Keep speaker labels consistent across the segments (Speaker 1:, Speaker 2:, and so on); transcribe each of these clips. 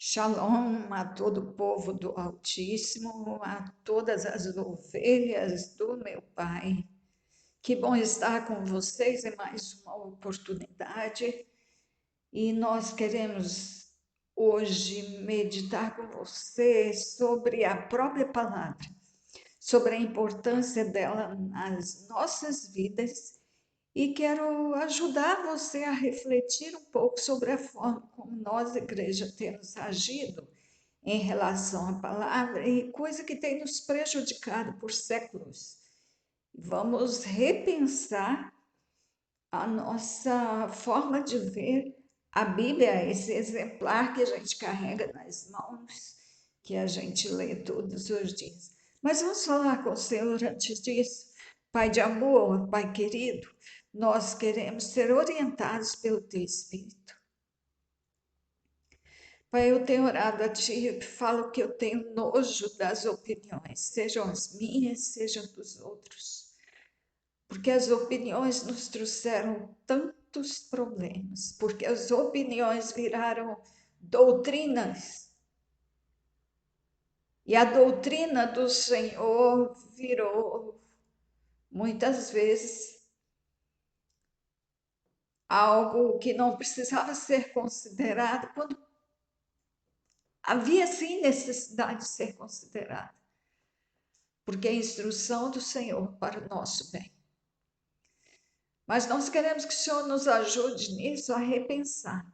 Speaker 1: Shalom a todo o povo do Altíssimo, a todas as ovelhas do meu Pai. Que bom estar com vocês em mais uma oportunidade e nós queremos hoje meditar com vocês sobre a própria palavra, sobre a importância dela nas nossas vidas e quero ajudar você a refletir um pouco sobre a forma como nós, igreja, temos agido em relação à palavra e coisa que tem nos prejudicado por séculos. Vamos repensar a nossa forma de ver a Bíblia, esse exemplar que a gente carrega nas mãos, que a gente lê todos os dias. Mas vamos falar com o Senhor antes disso. Pai de amor, Pai querido, nós queremos ser orientados pelo Teu Espírito. Pai, eu tenho orado a Ti e falo que eu tenho nojo das opiniões, sejam as minhas, sejam dos outros. Porque as opiniões nos trouxeram tantos problemas, porque as opiniões viraram doutrinas. E a doutrina do Senhor virou, muitas vezes, algo que não precisava ser considerado, quando havia sim necessidade de ser considerado. Porque é a instrução do Senhor para o nosso bem. Mas nós queremos que o Senhor nos ajude nisso a repensar.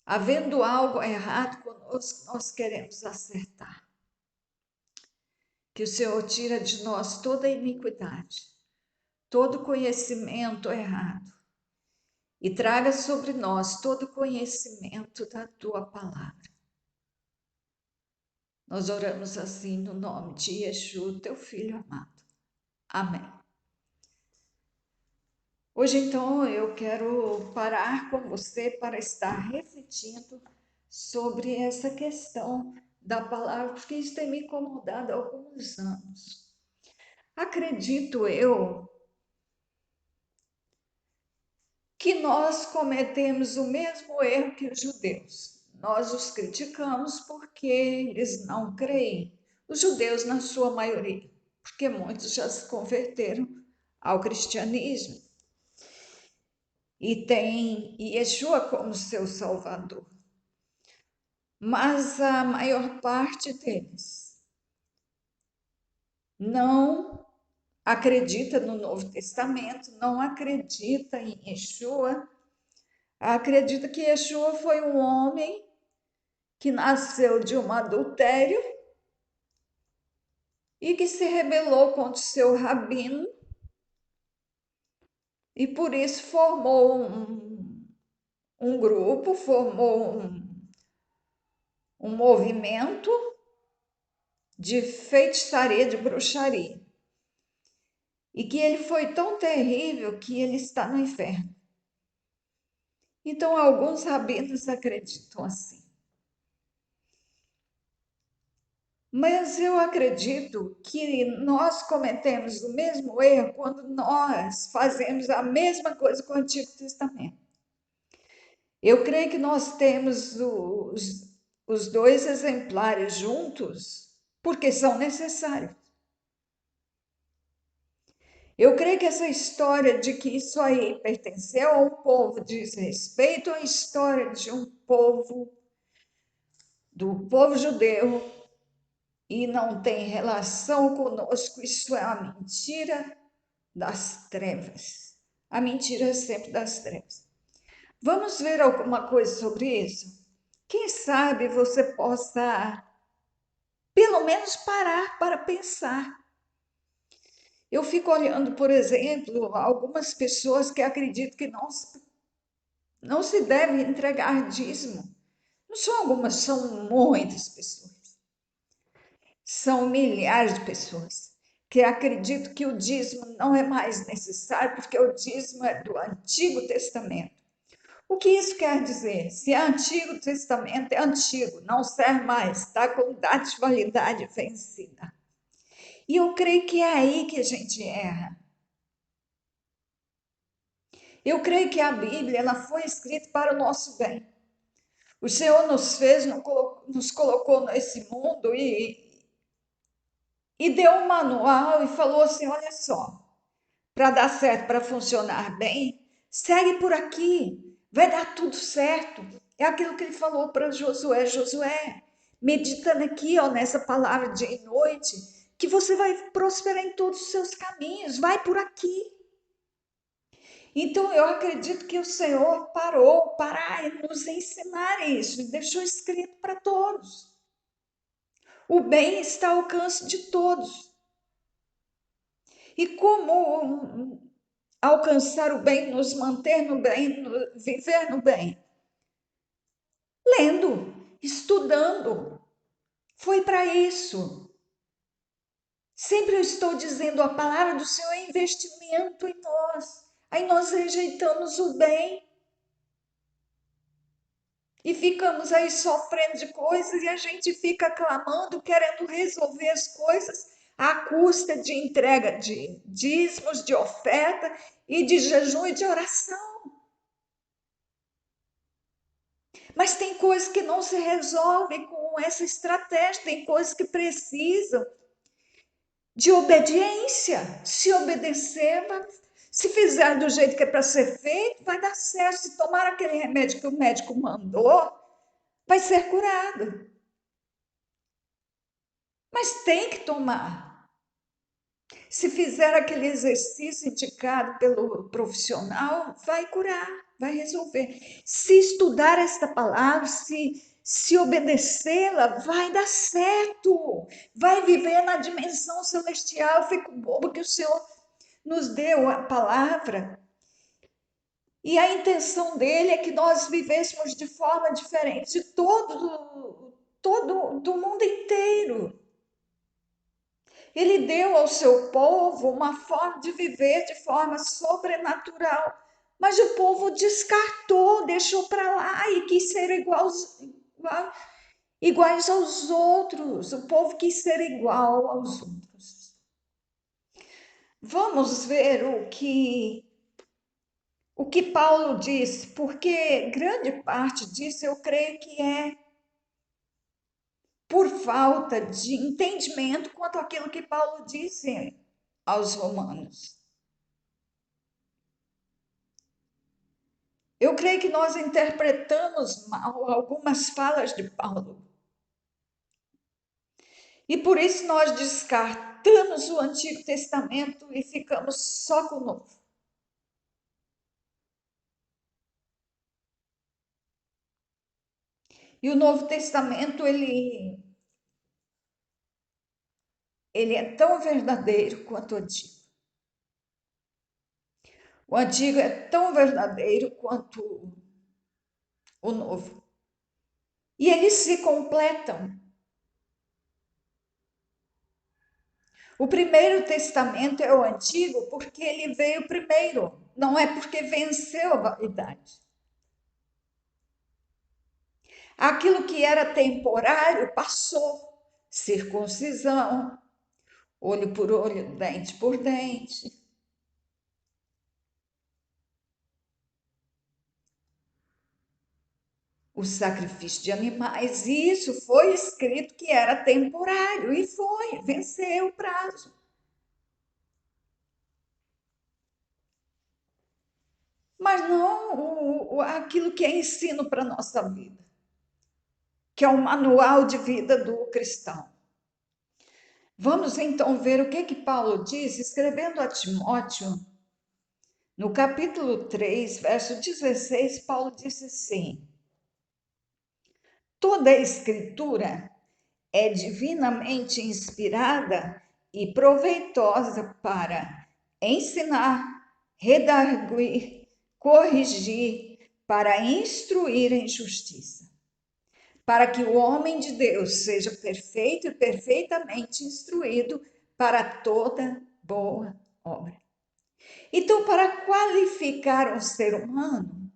Speaker 1: Havendo algo errado conosco, nós queremos acertar. Que o Senhor tira de nós toda iniquidade, todo conhecimento errado e traga sobre nós todo conhecimento da Tua palavra. Nós oramos assim no nome de Yeshua, Teu Filho amado. Amém. Hoje, então, eu quero parar com você para estar refletindo sobre essa questão da palavra, porque isso tem me incomodado há alguns anos. Acredito eu que nós cometemos o mesmo erro que os judeus. Nós os criticamos porque eles não creem. Os judeus, na sua maioria, porque muitos já se converteram ao cristianismo e tem Yeshua como seu Salvador. Mas a maior parte deles não acredita no Novo Testamento, não acredita em Yeshua, acredita que Yeshua foi um homem que nasceu de um adultério e que se rebelou contra o seu rabino e por isso formou um grupo, formou um movimento de feitiçaria, de bruxaria. E que ele foi tão terrível que ele está no inferno. Então, alguns rabinos acreditam assim. Mas eu acredito que nós cometemos o mesmo erro quando nós fazemos a mesma coisa com o Antigo Testamento. Eu creio que nós temos os dois exemplares juntos porque são necessários. Eu creio que essa história de que isso aí pertenceu a um povo diz respeito à história de um povo, do povo judeu, e não tem relação conosco. Isso é a mentira das trevas. A mentira é sempre das trevas. Vamos ver alguma coisa sobre isso? Quem sabe você possa, pelo menos, parar para pensar. Eu fico olhando, por exemplo, algumas pessoas que acreditam que não se deve entregar dízimo. Não são algumas, são muitas pessoas. São milhares de pessoas que acreditam que o dízimo não é mais necessário, porque o dízimo é do Antigo Testamento. O que isso quer dizer? Se é Antigo Testamento, é antigo, não serve mais, está com data de validade vencida. E eu creio que é aí que a gente erra. Eu creio que a Bíblia ela foi escrita para o nosso bem. O Senhor nos fez, nos colocou nesse mundo e deu um manual e falou assim: olha só, para dar certo, para funcionar bem, segue por aqui, vai dar tudo certo. É aquilo que ele falou para Josué: Josué, medita aqui, ó, nessa palavra dia e noite, que você vai prosperar em todos os seus caminhos, vai por aqui. Então eu acredito que o Senhor parou para nos ensinar isso e deixou escrito para todos. O bem está ao alcance de todos. E como alcançar o bem, nos manter no bem, viver no bem? Lendo, estudando. Foi para isso. Sempre eu estou dizendo, a palavra do Senhor é investimento em nós. Aí nós rejeitamos o bem e ficamos aí sofrendo de coisas e a gente fica clamando, querendo resolver as coisas à custa de entrega de dízimos, de oferta e de jejum e de oração. Mas tem coisas que não se resolvem com essa estratégia, tem coisas que precisam de obediência. Se obedecer, se fizer do jeito que é para ser feito, vai dar certo. Se tomar aquele remédio que o médico mandou, vai ser curado. Mas tem que tomar. Se fizer aquele exercício indicado pelo profissional, vai curar, vai resolver. Se estudar esta palavra, se obedecê-la, vai dar certo. Vai viver na dimensão celestial. Eu fico bobo que o Senhor nos deu a palavra. E a intenção dele é que nós vivêssemos de forma diferente de todo do mundo inteiro. Ele deu ao seu povo uma forma de viver de forma sobrenatural, mas o povo descartou, deixou para lá e quis ser iguais aos outros. O povo quis ser igual aos outros. Vamos ver o que Paulo diz, porque grande parte disso eu creio que é por falta de entendimento quanto àquilo que Paulo disse aos romanos. Eu creio que nós interpretamos mal algumas falas de Paulo. E por isso nós descartamos o Antigo Testamento e ficamos só com o Novo. E o Novo Testamento, ele é tão verdadeiro quanto o Antigo. O Antigo é tão verdadeiro quanto o Novo. E eles se completam. O Primeiro Testamento é o Antigo porque ele veio primeiro, não é porque venceu a vaidade. Aquilo que era temporário passou. Circuncisão, olho por olho, dente por dente. O sacrifício de animais, isso foi escrito que era temporário e foi, venceu o prazo. Mas não aquilo que é ensino para a nossa vida, que é o manual de vida do cristão. Vamos então ver o que Paulo diz, escrevendo a Timóteo, no capítulo 3, verso 16, Paulo disse assim: toda a escritura é divinamente inspirada e proveitosa para ensinar, redarguir, corrigir, para instruir em justiça, para que o homem de Deus seja perfeito e perfeitamente instruído para toda boa obra. Então, para qualificar um ser humano,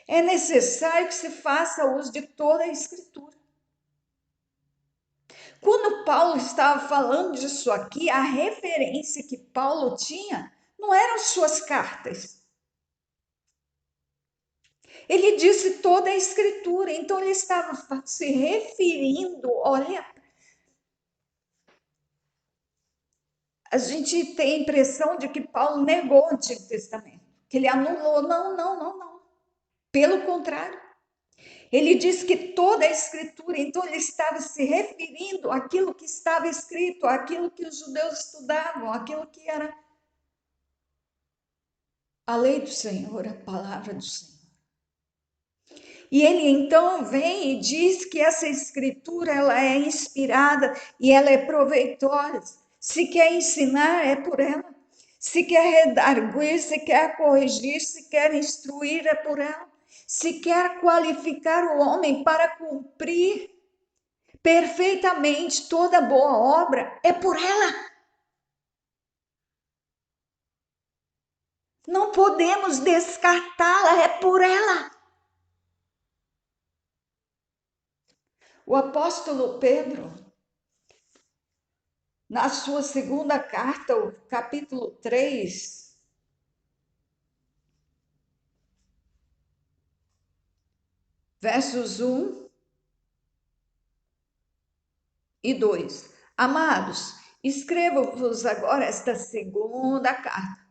Speaker 1: é necessário que se faça uso de toda a Escritura. Quando Paulo estava falando disso aqui, a referência que Paulo tinha não eram suas cartas. Ele disse toda a Escritura, então ele estava se referindo, olha, a gente tem a impressão de que Paulo negou o Antigo Testamento, que ele anulou. Não, não, não, não. Pelo contrário, ele diz que toda a Escritura, então ele estava se referindo àquilo que estava escrito, àquilo que os judeus estudavam, àquilo que era a lei do Senhor, a palavra do Senhor. E ele então vem e diz que essa escritura ela é inspirada e ela é proveitosa. Se quer ensinar, é por ela. Se quer redarguir, se quer corrigir, se quer instruir, é por ela. Se quer qualificar o homem para cumprir perfeitamente toda boa obra, é por ela. Não podemos descartá-la, é por ela. O apóstolo Pedro, na sua segunda carta, o capítulo 3, versos 1 e 2. Amados, escrevo-vos agora esta segunda carta,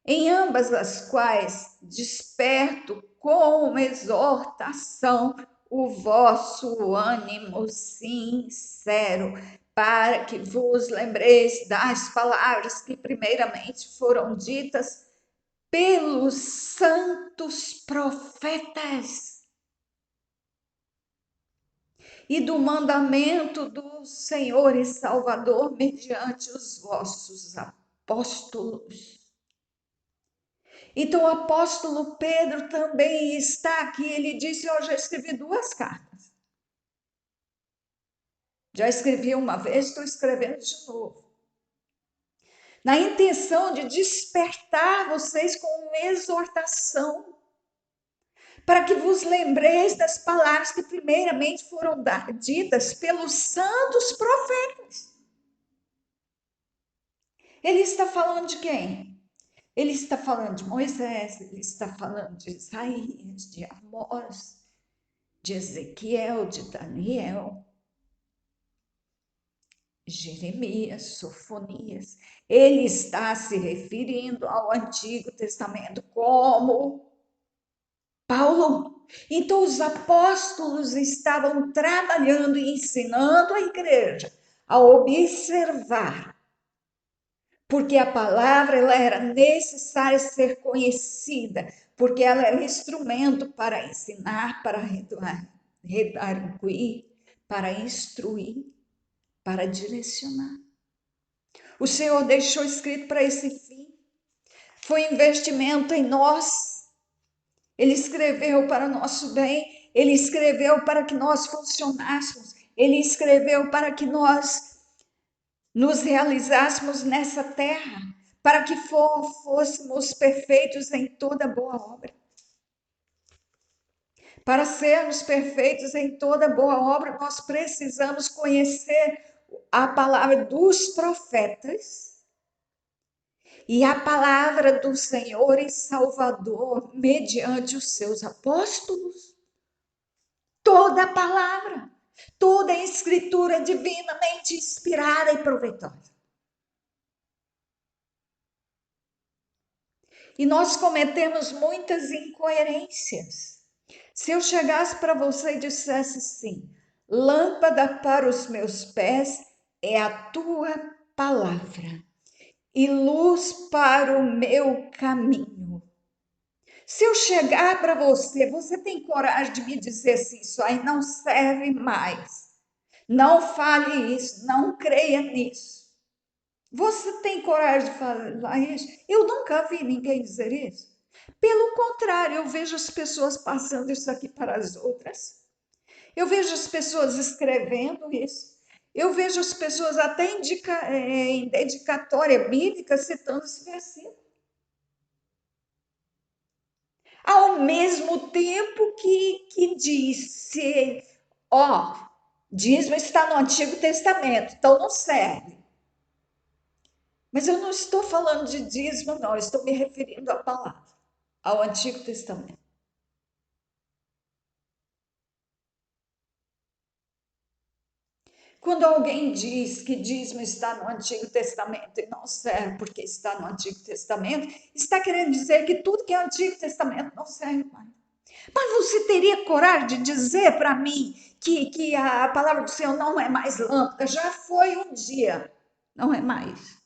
Speaker 1: em ambas as quais desperto com exortação o vosso ânimo sincero, para que vos lembreis das palavras que primeiramente foram ditas pelos santos profetas e do mandamento do Senhor e Salvador mediante os vossos apóstolos. Então, o apóstolo Pedro também está aqui. Ele disse: eu já escrevi 2 cartas. Já escrevi uma vez, estou escrevendo de novo. Na intenção de despertar vocês com exortação, para que vos lembreis das palavras que primeiramente foram ditas pelos santos profetas. Ele está falando de quem? Ele está falando de Moisés, ele está falando de Isaías, de Amós, de Ezequiel, de Daniel, Jeremias, Sofonias. Ele está se referindo ao Antigo Testamento como Paulo. Então, os apóstolos estavam trabalhando e ensinando a igreja a observar, porque a palavra ela era necessária ser conhecida, porque ela era instrumento para ensinar, para redarguir, para instruir, para direcionar. O Senhor deixou escrito para esse fim. Foi investimento em nós. Ele escreveu para nosso bem. Ele escreveu para que nós funcionássemos. Ele escreveu para que nós nos realizássemos nessa terra, para que fôssemos perfeitos em toda boa obra. Para sermos perfeitos em toda boa obra, nós precisamos conhecer a palavra dos profetas e a palavra do Senhor e Salvador mediante os seus apóstolos. Toda a palavra, toda a escritura divinamente inspirada e proveitosa. E nós cometemos muitas incoerências. Se eu chegasse para você e dissesse assim: lâmpada para os meus pés é a tua palavra e luz para o meu caminho. Se eu chegar para você, você tem coragem de me dizer assim: isso aí não serve mais. Não fale isso, não creia nisso. Você tem coragem de falar isso? Eu nunca vi ninguém dizer isso. Pelo contrário, eu vejo as pessoas passando isso aqui para as outras. Eu vejo as pessoas escrevendo isso. Eu vejo as pessoas até em dedicatória bíblica citando esse versículo. Ao mesmo tempo que disse, ó, dízimo está no Antigo Testamento, então não serve. Mas eu não estou falando de dízimo, não, eu estou me referindo à palavra, ao Antigo Testamento. Quando alguém diz que dízimo está no Antigo Testamento e não serve porque está no Antigo Testamento, está querendo dizer que tudo que é Antigo Testamento não serve mais. Mas você teria coragem de dizer para mim que a palavra do Senhor não é mais lâmpada? Já foi um dia, não é mais.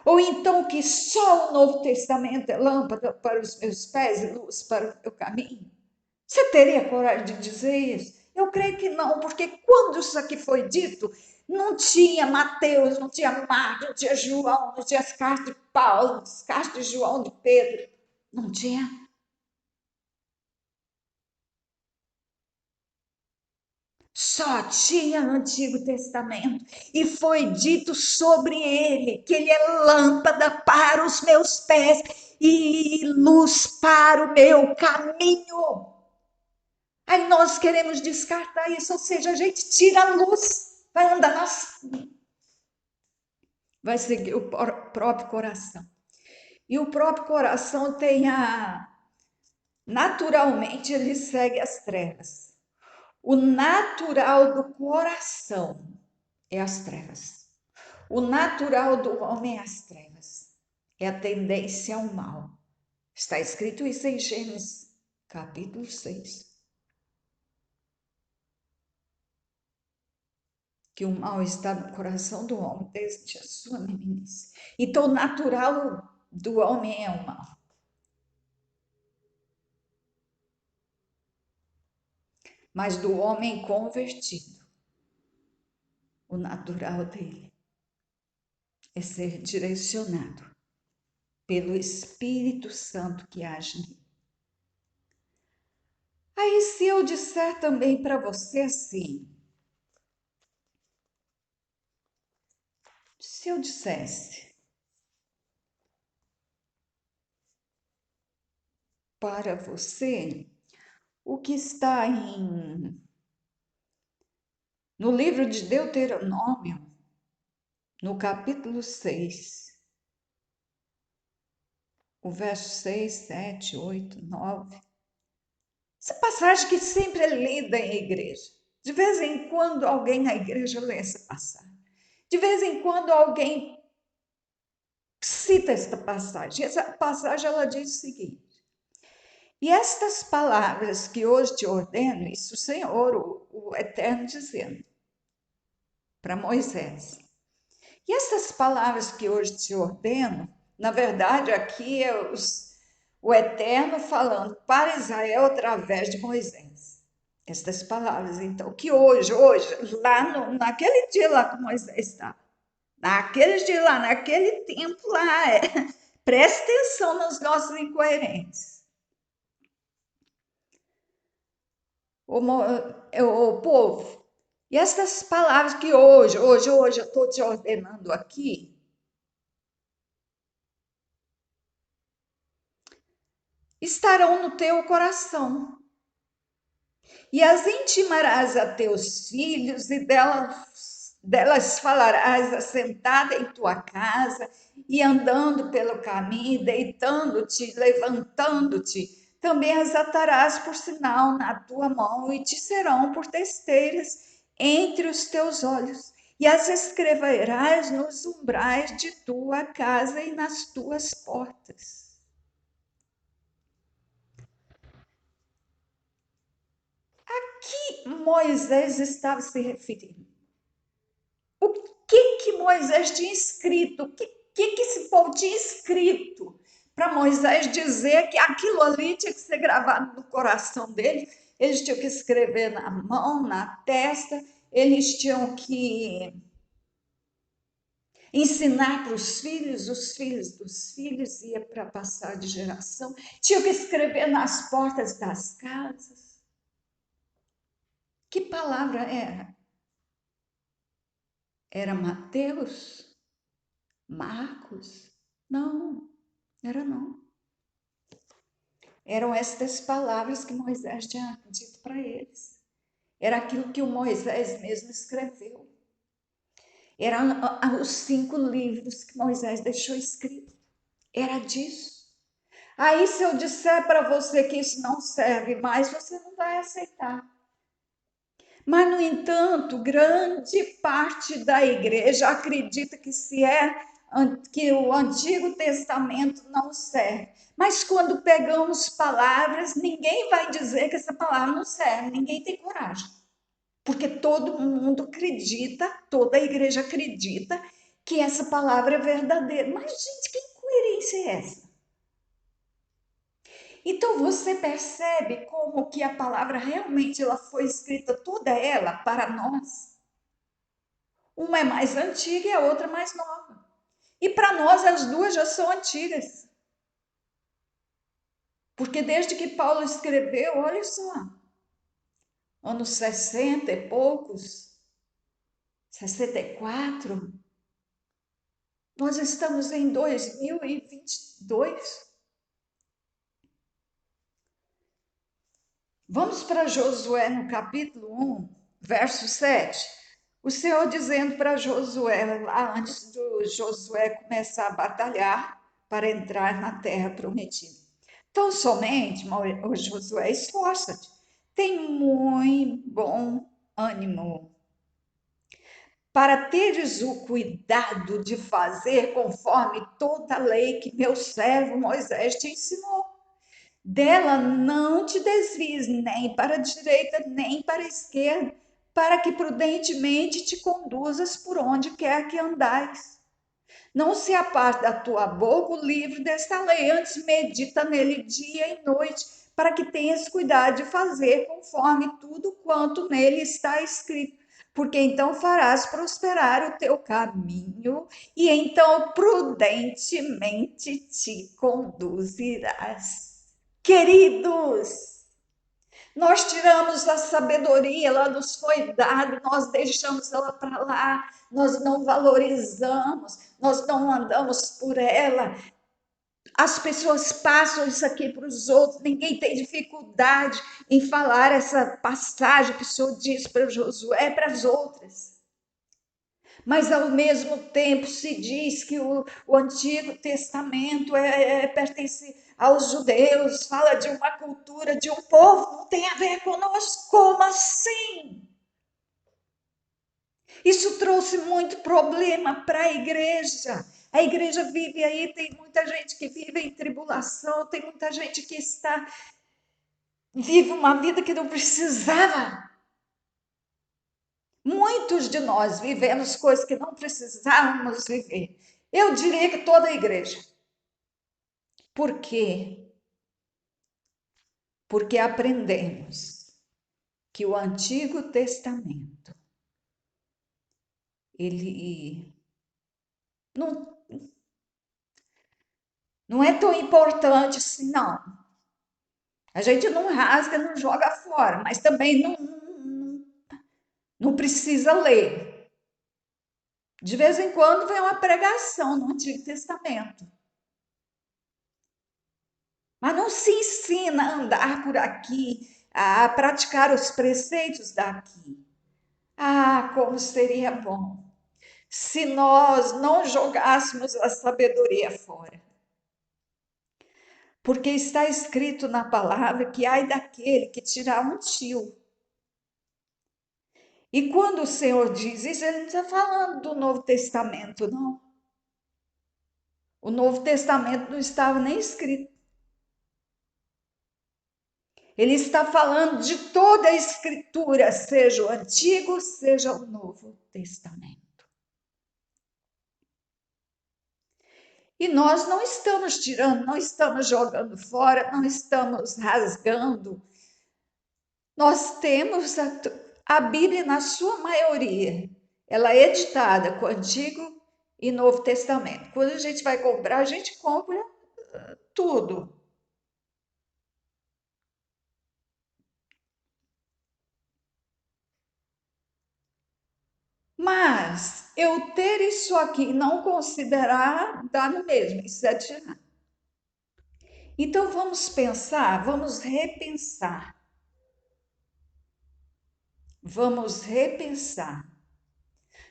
Speaker 1: Ou então que só o Novo Testamento é lâmpada para os meus pés e luz para o meu caminho? Você teria coragem de dizer isso? Eu creio que não, porque quando isso aqui foi dito, não tinha Mateus, não tinha Marcos, não tinha João, não tinha as cartas de Paulo, as cartas de João, de Pedro. Não tinha. Só tinha no Antigo Testamento. E foi dito sobre ele que ele é lâmpada para os meus pés e luz para o meu caminho. Aí nós queremos descartar isso, ou seja, a gente tira a luz, vai andar vai seguir o próprio coração. E o próprio coração tem naturalmente ele segue as trevas. O natural do coração é as trevas. O natural do homem é as trevas. É a tendência ao mal. Está escrito isso em Gênesis, capítulo 6. Que o mal está no coração do homem desde a sua meninice. Então, o natural do homem é o mal. Mas do homem convertido, o natural dele é ser direcionado pelo Espírito Santo que age nele. Aí, se eu disser também para você assim, se eu dissesse para você o que está no livro de Deuteronômio, no capítulo 6, o verso 6, 7, 8, 9. Essa passagem que sempre é lida em igreja. De vez em quando alguém na igreja lê essa passagem. De vez em quando alguém cita esta passagem. Essa passagem ela diz o seguinte: e estas palavras que hoje te ordeno, isso o Senhor, o Eterno, dizendo para Moisés. E essas palavras que hoje te ordeno, na verdade, aqui é o Eterno falando para Israel através de Moisés. Estas palavras, então, que hoje, lá naquele dia lá que Moisés estava, naquele dia lá, naquele tempo lá, presta atenção nos nossos incoerentes. O povo, e estas palavras que hoje eu estou te ordenando aqui, estarão no teu coração. E as intimarás a teus filhos, e delas falarás assentada em tua casa, e andando pelo caminho, deitando-te, levantando-te. Também as atarás por sinal na tua mão, e te serão por testeiras entre os teus olhos. E as escreverás nos umbrais de tua casa e nas tuas portas. Que Moisés estava se referindo? O que Moisés tinha escrito? O que esse povo tinha escrito para Moisés dizer que aquilo ali tinha que ser gravado no coração deles? Eles tinham que escrever na mão, na testa, eles tinham que ensinar para os filhos dos filhos, ia para passar de geração, tinham que escrever nas portas das casas. Que palavra era? Era Mateus? Marcos? Não, era não. Eram estas palavras que Moisés tinha dito para eles. Era aquilo que o Moisés mesmo escreveu. Eram os 5 livros que Moisés deixou escrito. Era disso. Aí, se eu disser para você que isso não serve mais, você não vai aceitar. Mas, no entanto, grande parte da igreja acredita que que o Antigo Testamento não serve. Mas quando pegamos palavras, ninguém vai dizer que essa palavra não serve, ninguém tem coragem. Porque todo mundo acredita, toda a igreja acredita que essa palavra é verdadeira. Mas, gente, que incoerência é essa? Então você percebe como que a palavra realmente ela foi escrita toda ela para nós. Uma é mais antiga e a outra mais nova. E para nós as duas já são antigas. Porque desde que Paulo escreveu, olha só, anos 60 e poucos, 64, nós estamos em 2022. Vamos para Josué no capítulo 1, verso 7. O Senhor dizendo para Josué, lá antes do Josué começar a batalhar para entrar na terra prometida. Então, somente, o Josué, esforça-te, tem muito bom ânimo, para teres o cuidado de fazer conforme toda a lei que meu servo Moisés te ensinou. Dela não te desvies nem para a direita, nem para a esquerda, para que prudentemente te conduzas por onde quer que andais. Não se aparte da tua boca o livro desta lei, antes medita nele dia e noite, para que tenhas cuidado de fazer conforme tudo quanto nele está escrito. Porque então farás prosperar o teu caminho, e então prudentemente te conduzirás. Queridos, nós tiramos a sabedoria, ela nos foi dada, nós deixamos ela para lá, nós não valorizamos, nós não andamos por ela. As pessoas passam isso aqui para os outros, ninguém tem dificuldade em falar essa passagem que o Senhor diz para Josué para as outras. Mas ao mesmo tempo se diz que o Antigo Testamento pertence aos judeus, fala de uma cultura, de um povo, não tem a ver conosco. Como assim? Isso trouxe muito problema para a igreja. A igreja vive aí, tem muita gente que vive em tribulação, tem muita gente que vive uma vida que não precisava. Muitos de nós vivemos coisas que não precisávamos viver. Eu diria que toda a igreja. Por quê? Porque aprendemos que o Antigo Testamento, ele não é tão importante assim, não. A gente não rasga, não joga fora, mas também não precisa ler. De vez em quando vem uma pregação no Antigo Testamento. Mas não se ensina a andar por aqui, a praticar os preceitos daqui. Ah, como seria bom se nós não jogássemos a sabedoria fora. Porque está escrito na palavra que ai daquele que tirar um tio. E quando o Senhor diz isso, ele não está falando do Novo Testamento, não. O Novo Testamento não estava nem escrito. Ele está falando de toda a Escritura, seja o Antigo, seja o Novo Testamento. E nós não estamos tirando, não estamos jogando fora, não estamos rasgando. Nós temos a Bíblia, na sua maioria, ela é editada com o Antigo e Novo Testamento. Quando a gente vai comprar, a gente compra tudo. Mas eu ter isso aqui e não considerar, dá no mesmo, isso é tirar. Então vamos pensar, vamos repensar. Vamos repensar.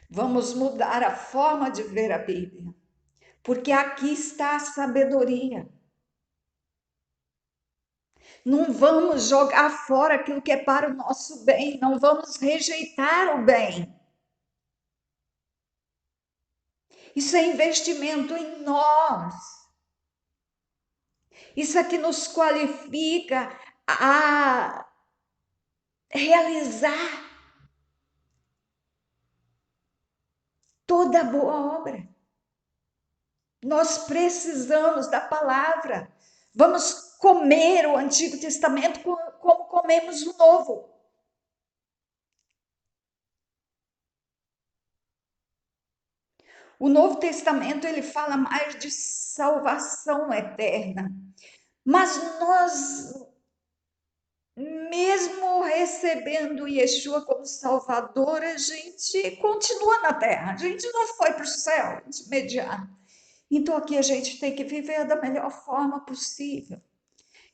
Speaker 1: Vamos mudar a forma de ver a Bíblia. Porque aqui está a sabedoria. Não vamos jogar fora aquilo que é para o nosso bem, não vamos rejeitar o bem. Isso é investimento em nós. Isso aqui nos qualifica a realizar toda boa obra. Nós precisamos da palavra. Vamos comer o Antigo Testamento como comemos o Novo. O Novo Testamento ele fala mais de salvação eterna. Mas nós, mesmo recebendo Yeshua como Salvador, a gente continua na terra. A gente não foi para o céu de imediato. Então aqui a gente tem que viver da melhor forma possível.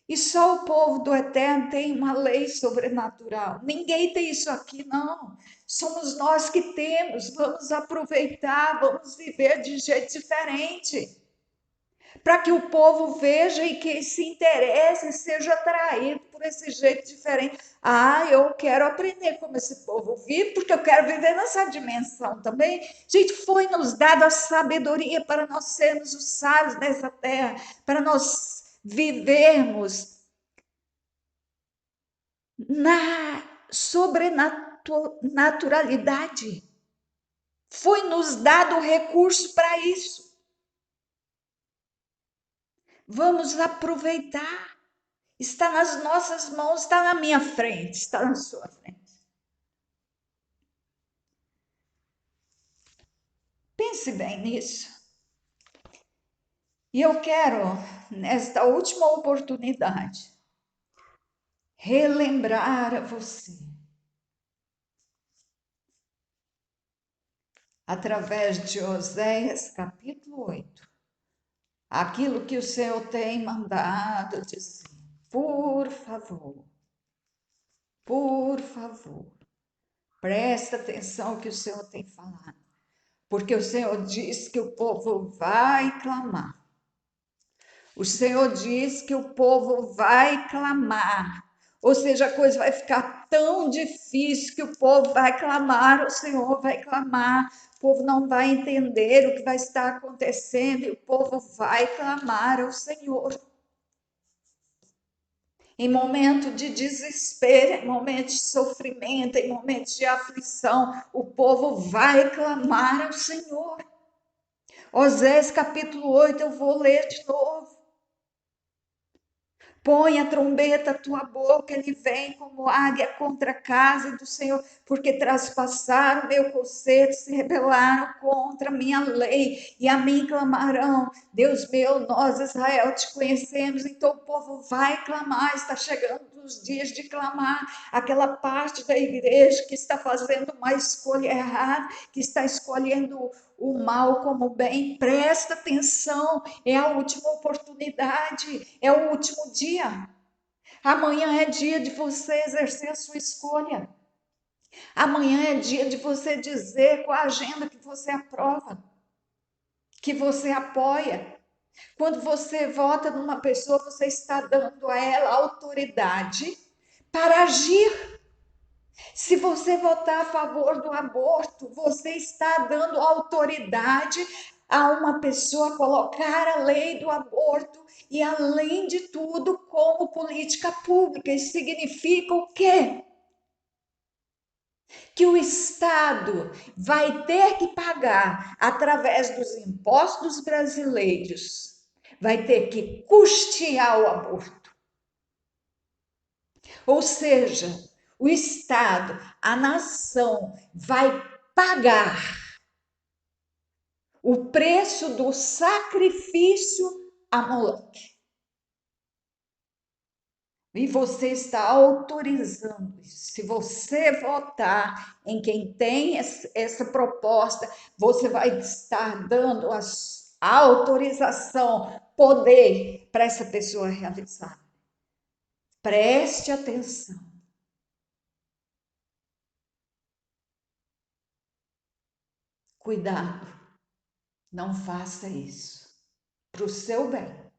Speaker 1: E só o povo do Eterno tem uma lei sobrenatural. Ninguém tem isso aqui, não. Somos nós que temos. Vamos aproveitar, vamos viver de jeito diferente. Para que o povo veja e que se interesse, seja atraído por esse jeito diferente. Ah, eu quero aprender como esse povo vive, porque eu quero viver nessa dimensão também. Gente, foi nos dada a sabedoria para nós sermos os sábios nessa terra, para nós vivermos na sobrenaturalidade. Foi nos dado o recurso para isso. Vamos aproveitar. Está nas nossas mãos, está na minha frente, está na sua frente. Pense bem nisso. E eu quero, nesta última oportunidade, relembrar a você, através de Oséias capítulo 8, aquilo que o Senhor tem mandado dizer. Por favor, presta atenção ao que o Senhor tem falado, porque o Senhor diz que o povo vai clamar. O Senhor diz que o povo vai clamar, ou seja, a coisa vai ficar tão difícil que o povo vai clamar, o Senhor vai clamar, o povo não vai entender o que vai estar acontecendo e o povo vai clamar ao Senhor. Em momento de desespero, em momentos de sofrimento, em momentos de aflição, o povo vai clamar ao Senhor. Osés capítulo 8, eu vou ler de novo. Põe a trombeta à tua boca, ele vem como águia contra a casa do Senhor, porque traspassaram meu conceito, se rebelaram contra a minha lei, e a mim clamarão, Deus meu, nós Israel te conhecemos, então o povo vai clamar, está chegando os dias de clamar, aquela parte da igreja que está fazendo uma escolha errada, que está escolhendo o mal como bem, presta atenção, é a última oportunidade, é o último dia. Amanhã é dia de você exercer a sua escolha. Amanhã é dia de você dizer qual a agenda que você aprova, que você apoia. Quando você vota numa pessoa, você está dando a ela autoridade para agir. Se você votar a favor do aborto, você está dando autoridade a uma pessoa colocar a lei do aborto e, além de tudo, como política pública. Isso significa o quê? Que o Estado vai ter que pagar, através dos impostos brasileiros, vai ter que custear o aborto. Ou seja, o Estado, a nação, vai pagar o preço do sacrifício a Moloque. E você está autorizando isso. Se você votar em quem tem essa proposta, você vai estar dando a autorização, poder para essa pessoa realizar. Preste atenção. Cuidado, não faça isso. Para o seu bem.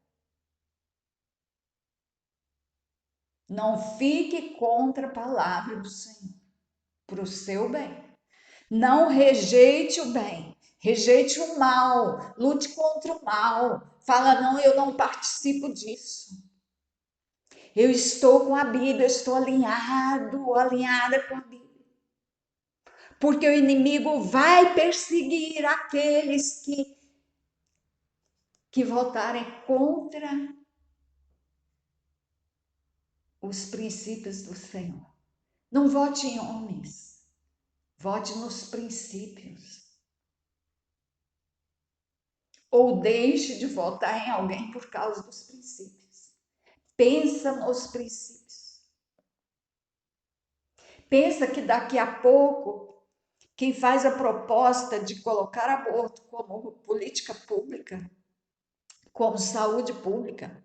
Speaker 1: Não fique contra a palavra do Senhor, para o seu bem. Não rejeite o bem, rejeite o mal, lute contra o mal. Fala, não, eu não participo disso. Eu estou com a Bíblia, eu estou alinhada com a Bíblia. Porque o inimigo vai perseguir aqueles que votarem contra os princípios do Senhor. Não vote em homens, vote nos princípios. Ou deixe de votar em alguém por causa dos princípios. Pensa nos princípios. Pensa que daqui a pouco, quem faz a proposta de colocar aborto como política pública, como saúde pública,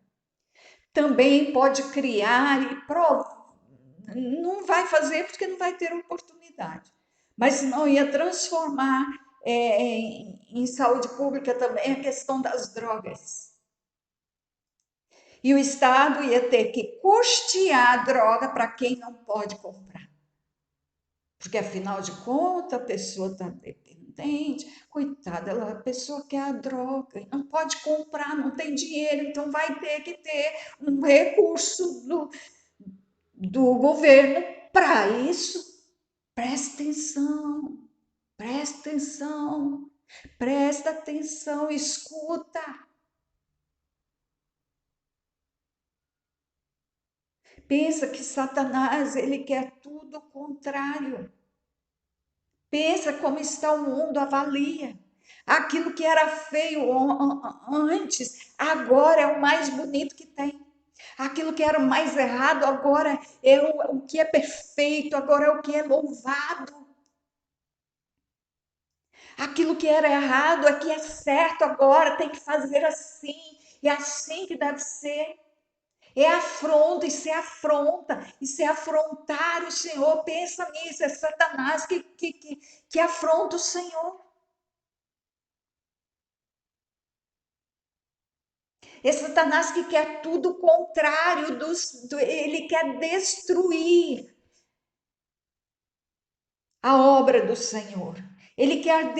Speaker 1: também pode criar não vai fazer porque não vai ter oportunidade, mas senão ia transformar em saúde pública também a questão das drogas. E o Estado ia ter que custear a droga para quem não pode comprar. Porque, afinal de contas, a pessoa está dependente, coitada, a pessoa quer a droga, não pode comprar, não tem dinheiro, então vai ter que ter um recurso do governo para isso. Presta atenção, presta atenção, presta atenção, escuta. Pensa que Satanás, ele quer tudo o contrário. Pensa como está o mundo, avalia. Aquilo que era feio antes, agora é o mais bonito que tem. Aquilo que era o mais errado, agora é o que é perfeito, agora é o que é louvado. Aquilo que era errado, aqui é certo agora, tem que fazer assim, é assim que deve ser. É afronta, isso é afrontar o Senhor. Pensa nisso, é Satanás que afronta o Senhor. É Satanás que quer tudo o contrário, ele quer destruir a obra do Senhor. Ele quer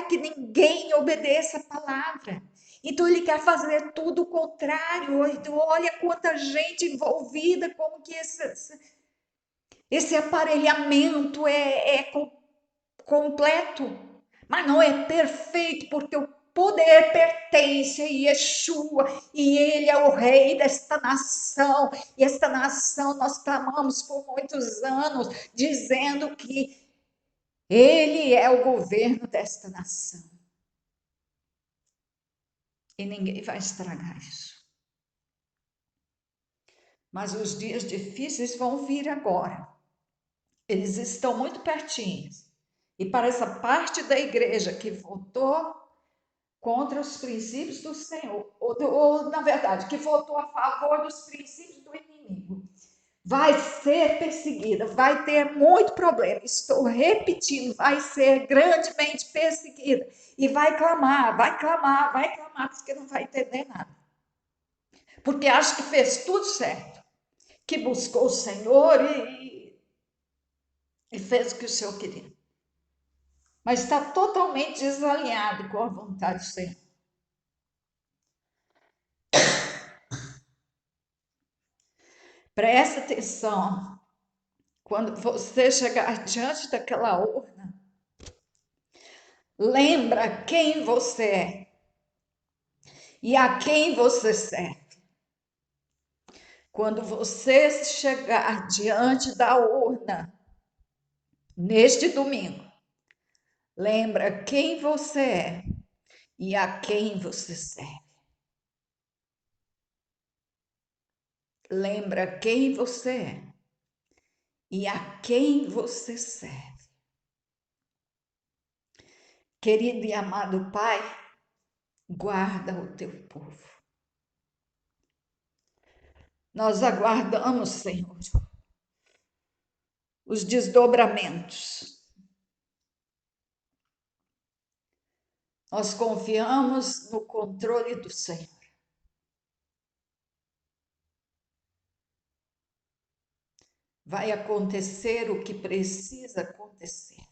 Speaker 1: que ninguém obedeça a palavra. Então ele quer fazer tudo o contrário. Então, olha quanta gente envolvida, como que esse aparelhamento é completo, mas não é perfeito, porque o poder pertence a Yeshua e ele é o rei desta nação. E esta nação nós clamamos por muitos anos, dizendo que ele é o governo desta nação. E ninguém vai estragar isso. Mas os dias difíceis vão vir agora. Eles estão muito pertinhos. E para essa parte da igreja que votou contra os princípios do Senhor, ou na verdade, que votou a favor dos princípios do inimigo, vai ser perseguida, vai ter muito problema. Estou repetindo, vai ser grandemente perseguida. E vai clamar, porque não vai entender nada. Porque acha que fez tudo certo, que buscou o Senhor e fez o que o Senhor queria. Mas está totalmente desalinhado com a vontade do Senhor. Presta atenção. Quando você chegar diante daquela urna, lembra quem você é e a quem você serve. Quando você chegar diante da urna, neste domingo, lembra quem você é e a quem você serve. Lembra quem você é e a quem você serve. Querido e amado Pai, guarda o teu povo. Nós aguardamos, Senhor, os desdobramentos. Nós confiamos no controle do Senhor. vai acontecer o que precisa acontecer.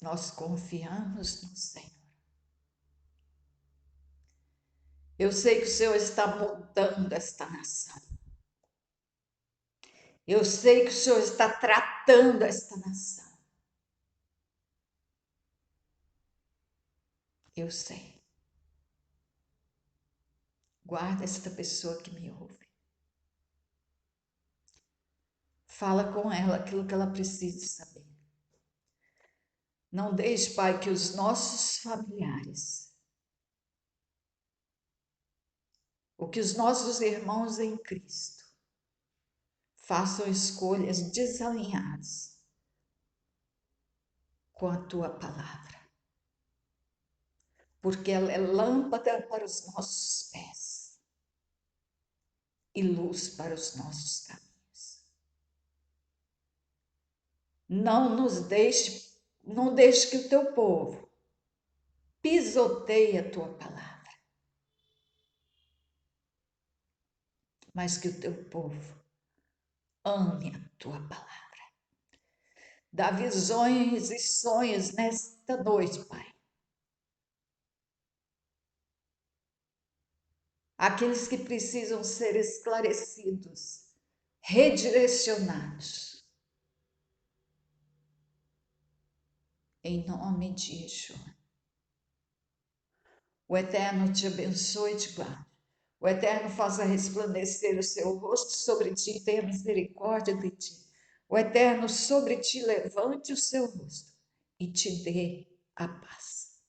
Speaker 1: Nós confiamos no Senhor. Eu sei que o Senhor está mudando esta nação. Eu sei que o Senhor está tratando esta nação. Eu sei. Guarda esta pessoa que me ouve. Fala com ela aquilo que ela precisa saber. Não deixe, Pai, que os nossos familiares, ou que os nossos irmãos em Cristo, façam escolhas desalinhadas com a Tua palavra. Porque ela é lâmpada para os nossos pés e luz para os nossos caminhos. Não deixe que o Teu povo pisoteie a Tua palavra, mas que o Teu povo ame a Tua palavra. Dá visões e sonhos nesta noite, Pai. Aqueles que precisam ser esclarecidos, redirecionados. Em nome de Yeshua. O Eterno te abençoe e te guarde. O Eterno faça resplandecer o seu rosto sobre ti e tenha misericórdia de ti. O Eterno sobre ti levante o seu rosto e te dê a paz.